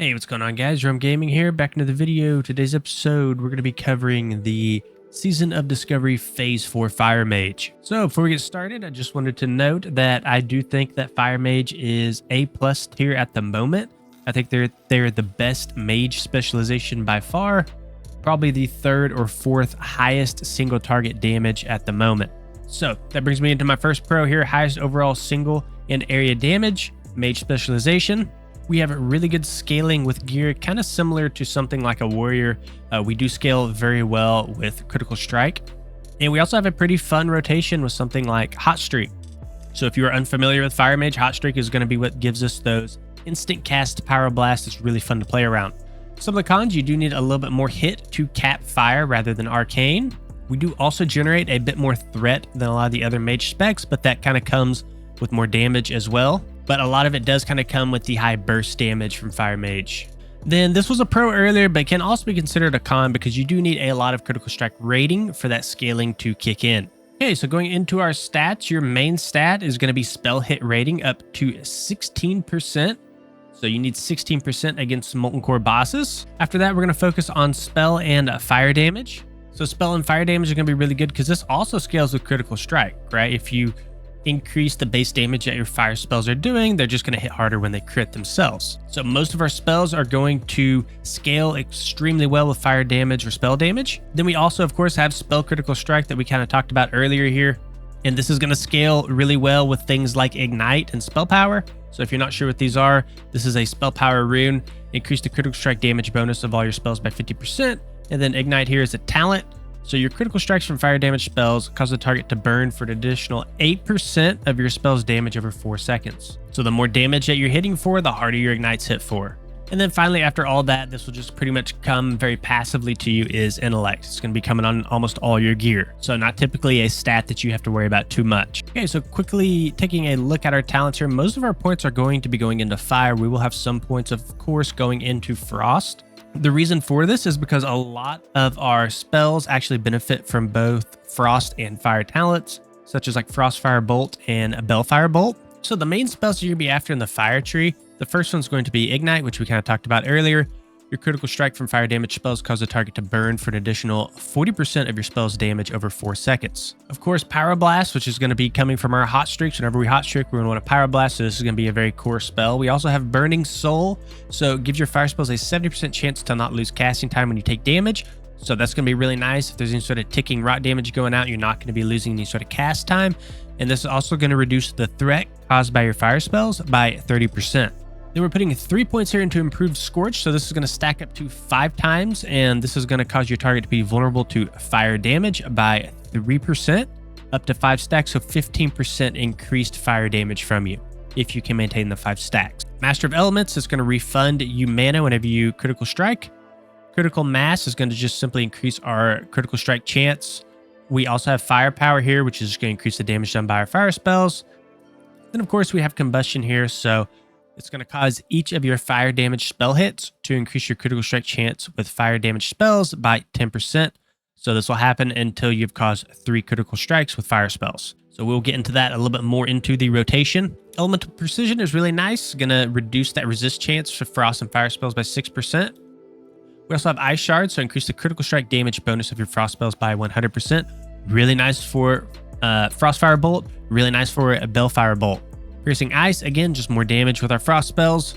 Hey, what's going on, guys? Drum Gaming here, back into the video. Today's episode, we're going to be covering the Season of Discovery Phase 4 Fire Mage. So before we get started, I just wanted to note that I do think that Fire Mage is A+ tier at the moment. I think they're the best mage specialization by far, probably the third or fourth highest single target damage at the moment. So that brings me into my first pro here, highest overall single and area damage, mage specialization. We have really good scaling with gear, kind of similar to something like a warrior. We do scale very well with critical strike. And we also have a pretty fun rotation with something like hot streak. So if you are unfamiliar with Fire Mage, hot streak is going to be what gives us those instant cast power blast. It's really fun to play around. Some of the cons, you do need a little bit more hit to cap fire rather than arcane. We do also generate a bit more threat than a lot of the other mage specs, but that kind of comes with more damage as well. But a lot of it does kind of come with the high burst damage from Fire Mage. Then this was a pro earlier, but can also be considered a con because you do need a lot of critical strike rating for that scaling to kick in. Okay, so going into our stats, your main stat is going to be spell hit rating up to 16%. So you need 16% against Molten Core bosses. After that, we're going to focus on spell and fire damage. So spell and fire damage are going to be really good because this also scales with critical strike, right? If you increase the base damage that your fire spells are doing, they're just going to hit harder when they crit themselves. So most of our spells are going to scale extremely well with fire damage or spell damage. Then we also, of course, have spell critical strike that we kind of talked about earlier here. And this is going to scale really well with things like ignite and spell power. So if you're not sure what these are, this is a spell power rune. Increase the critical strike damage bonus of all your spells by 50%. And then ignite here is a talent. So your critical strikes from fire damage spells cause the target to burn for an additional 8% of your spell's damage over 4 seconds. So the more damage that you're hitting for, the harder your ignites hit for. And then finally, after all that, this will just pretty much come very passively to you is intellect. It's going to be coming on almost all your gear. So not typically a stat that you have to worry about too much. Okay, so quickly taking a look at our talents here. Most of our points are going to be going into fire. We will have some points, of course, going into frost. The reason for this is because a lot of our spells actually benefit from both frost and fire talents, such as like Frostfire Bolt and Bellfire Bolt. So the main spells you're going to be after in the fire tree, the first one's going to be Ignite, which we kind of talked about earlier. Your critical strike from fire damage spells cause the target to burn for an additional 40% of your spell's damage over 4 seconds. Of course, Power Blast, which is going to be coming from our hot streaks. Whenever we hot streak, we're going to want to Power Blast, so this is going to be a very core spell. We also have Burning Soul, so it gives your fire spells a 70% chance to not lose casting time when you take damage. So that's going to be really nice. If there's any sort of ticking rot damage going out, you're not going to be losing any sort of cast time. And this is also going to reduce the threat caused by your fire spells by 30%. Then we're putting 3 points here into Improved Scorch, so this is going to stack up to 5 times, and this is going to cause your target to be vulnerable to fire damage by 3%, up to 5 stacks, so 15% increased fire damage from you, if you can maintain the 5 stacks. Master of Elements is going to refund you mana whenever you critical strike. Critical Mass is going to just simply increase our critical strike chance. We also have Firepower here, which is going to increase the damage done by our fire spells. Then, of course, we have Combustion here, so it's going to cause each of your fire damage spell hits to increase your critical strike chance with fire damage spells by 10%. So this will happen until you've caused 3 critical strikes with fire spells. So we'll get into that a little bit more into the rotation. Elemental Precision is really nice. It's going to reduce that resist chance for frost and fire spells by 6%. We also have Ice Shard, so increase the critical strike damage bonus of your frost spells by 100%. Really nice for Frostfire Bolt. Really nice for a Bellfire Bolt. Piercing Ice, again, just more damage with our frost spells.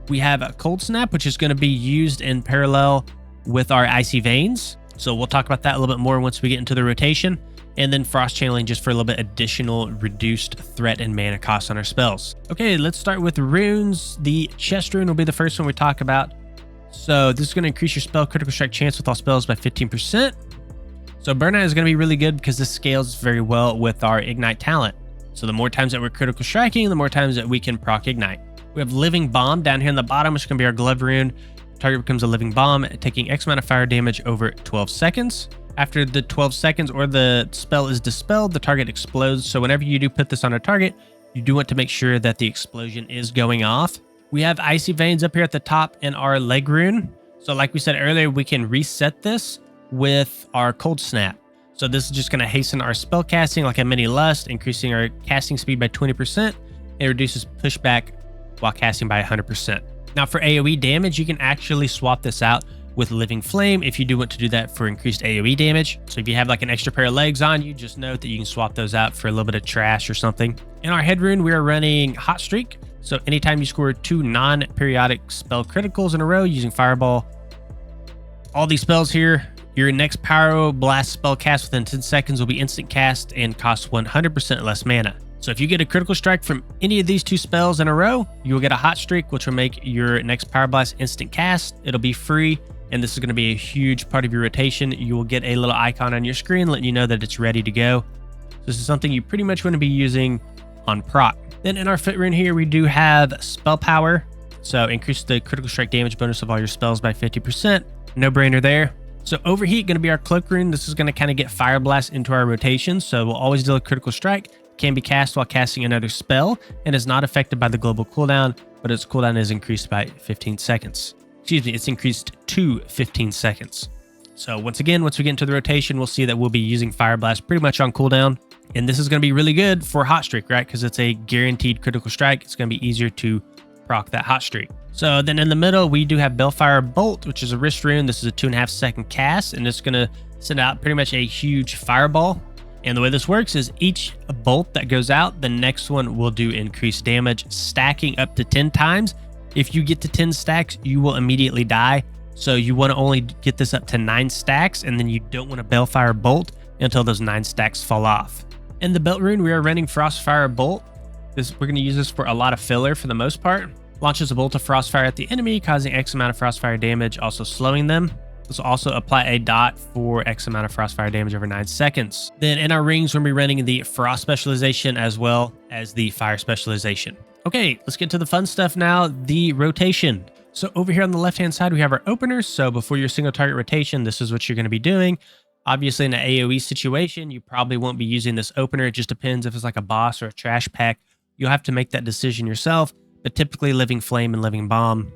We have a Cold Snap, which is going to be used in parallel with our Icy Veins. So we'll talk about that a little bit more once we get into the rotation. And then Frost Channeling just for a little bit additional reduced threat and mana cost on our spells. Okay, let's start with runes. The Chest Rune will be the first one we talk about. So this is going to increase your spell critical strike chance with all spells by 15%. So Burnout is going to be really good because this scales very well with our Ignite talent. So the more times that we're critical striking, the more times that we can proc Ignite. We have Living Bomb down here in the bottom, which is going to be our glove rune. Target becomes a living bomb, taking X amount of fire damage over 12 seconds. After the 12 seconds or the spell is dispelled, the target explodes. So whenever you do put this on a target, you do want to make sure that the explosion is going off. We have Icy Veins up here at the top in our leg rune. So like we said earlier, we can reset this with our Cold Snap. So this is just going to hasten our spell casting like a mini lust, increasing our casting speed by 20%, and reduces pushback while casting by 100%. Now for AoE damage, you can actually swap this out with Living Flame if you do want to do that for increased AoE damage. So if you have like an extra pair of legs on you, just note that you can swap those out for a little bit of trash or something. In our head rune, we are running Hot Streak. So anytime you score 2 non-periodic spell criticals in a row using Fireball, all these spells here, your next Pyro Blast spell cast within 10 seconds will be instant cast and cost 100% less mana. So if you get a critical strike from any of these 2 spells in a row, you will get a Hot Streak, which will make your next Pyro Blast instant cast. It'll be free, and this is going to be a huge part of your rotation. You will get a little icon on your screen letting you know that it's ready to go. This is something you pretty much want to be using on proc. Then in our fit rune here, we do have Spell Power. So increase the critical strike damage bonus of all your spells by 50%. No brainer there. So Overheat, going to be our cloak rune. This is going to kind of get Fire Blast into our rotation. So we'll always deal a critical strike. Can be cast while casting another spell and is not affected by the global cooldown, but its cooldown is increased by 15 seconds. Excuse me, it's increased to 15 seconds. So once again, once we get into the rotation, we'll see that we'll be using Fire Blast pretty much on cooldown. And this is going to be really good for Hot Streak, right? Because it's a guaranteed critical strike. It's going to be easier to proc that Hot Streak. So then in the middle, we do have Bellfire Bolt, which is a wrist rune. This is a 2.5 second cast, and it's going to send out pretty much a huge fireball. And the way this works is each bolt that goes out, the next one will do increased damage, stacking up to 10 times. If you get to 10 stacks, you will immediately die. So you want to only get this up to 9 stacks, and then you don't want to Bellfire Bolt until those 9 stacks fall off. In the belt rune, we are running Frostfire Bolt. We're going to use this for a lot of filler for the most part. Launches a bolt of Frostfire at the enemy, causing X amount of Frostfire damage, also slowing them. This will also apply a dot for X amount of Frostfire damage over 9 seconds. Then in our rings, we'll be running the Frost specialization as well as the Fire specialization. Okay, let's get to the fun stuff now, the rotation. So over here on the left-hand side, we have our openers. So before your single target rotation, this is what you're going to be doing. Obviously, in an AoE situation, you probably won't be using this opener. It just depends if it's like a boss or a trash pack. You'll have to make that decision yourself. But typically, Living Flame and Living Bomb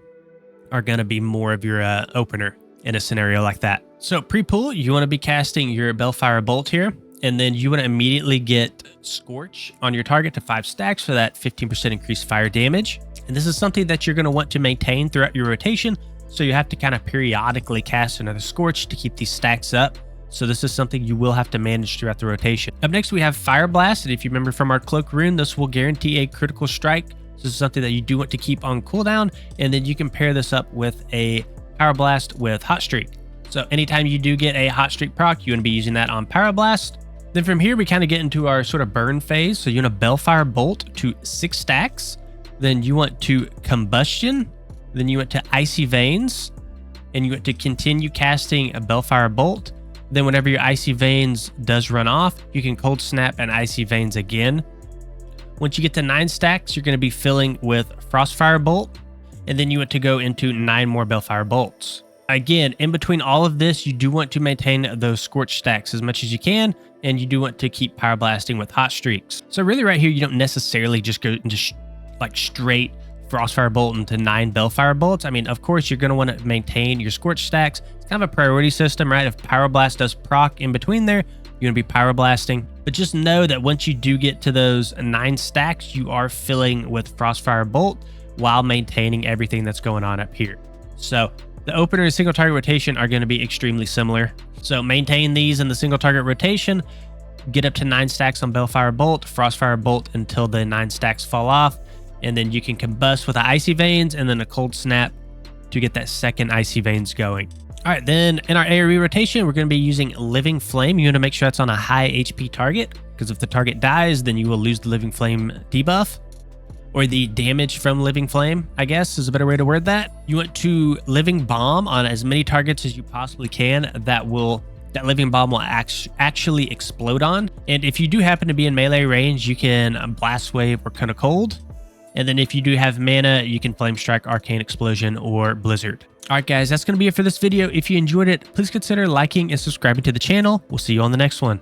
are going to be more of your opener in a scenario like that. So pre-pull, you want to be casting your Bellfire Bolt here, and then you want to immediately get Scorch on your target to 5 stacks for that 15% increased fire damage. And this is something that you're going to want to maintain throughout your rotation, so you have to kind of periodically cast another Scorch to keep these stacks up. So this is something you will have to manage throughout the rotation. Up next, we have Fire Blast, and if you remember from our Cloak rune, this will guarantee a critical strike. So this is something that you do want to keep on cooldown, and then you can pair this up with a Power Blast with Hot Streak. So anytime you do get a Hot Streak proc, you want to be using that on Power Blast. Then from here, we kind of get into our sort of burn phase. So you want to Bellfire Bolt to 6 stacks. Then you want to Combustion. Then you want to Icy Veins. And you want to continue casting a Bellfire Bolt. Then whenever your Icy Veins does run off, you can Cold Snap and Icy Veins again. Once you get to 9 stacks, you're going to be filling with Frostfire Bolt. And then you want to go into 9 more Bellfire Bolts. Again, in between all of this, you do want to maintain those Scorch stacks as much as you can, and you do want to keep Power Blasting with Hot Streaks. So really right here, you don't necessarily just go into like straight Frostfire Bolt into 9 Bellfire Bolts. I mean, of course, you're going to want to maintain your Scorch stacks. It's kind of a priority system, right? If Power Blast does proc in between there, you're going to be Power Blasting. But just know that once you do get to those 9 stacks, you are filling with Frostfire Bolt while maintaining everything that's going on up here. So the opener and single target rotation are going to be extremely similar. So maintain these in the single target rotation, get up to 9 stacks on Bellfire Bolt, Frostfire Bolt until the 9 stacks fall off, and then you can combust with the Icy Veins and then a Cold Snap to get that second Icy Veins going. All right, then in our AoE rotation, we're going to be using Living Flame. You want to make sure that's on a high HP target, because if the target dies, then you will lose the Living Flame debuff. Or the damage from Living Flame, I guess is a better way to word that. You want to Living Bomb on as many targets as you possibly can that Living Bomb will actually explode on. And if you do happen to be in melee range, you can Blast Wave or Cone of Cold. And then if you do have mana, you can Flame Strike, Arcane Explosion, or Blizzard. All right, guys, that's going to be it for this video. If you enjoyed it, please consider liking and subscribing to the channel. We'll see you on the next one.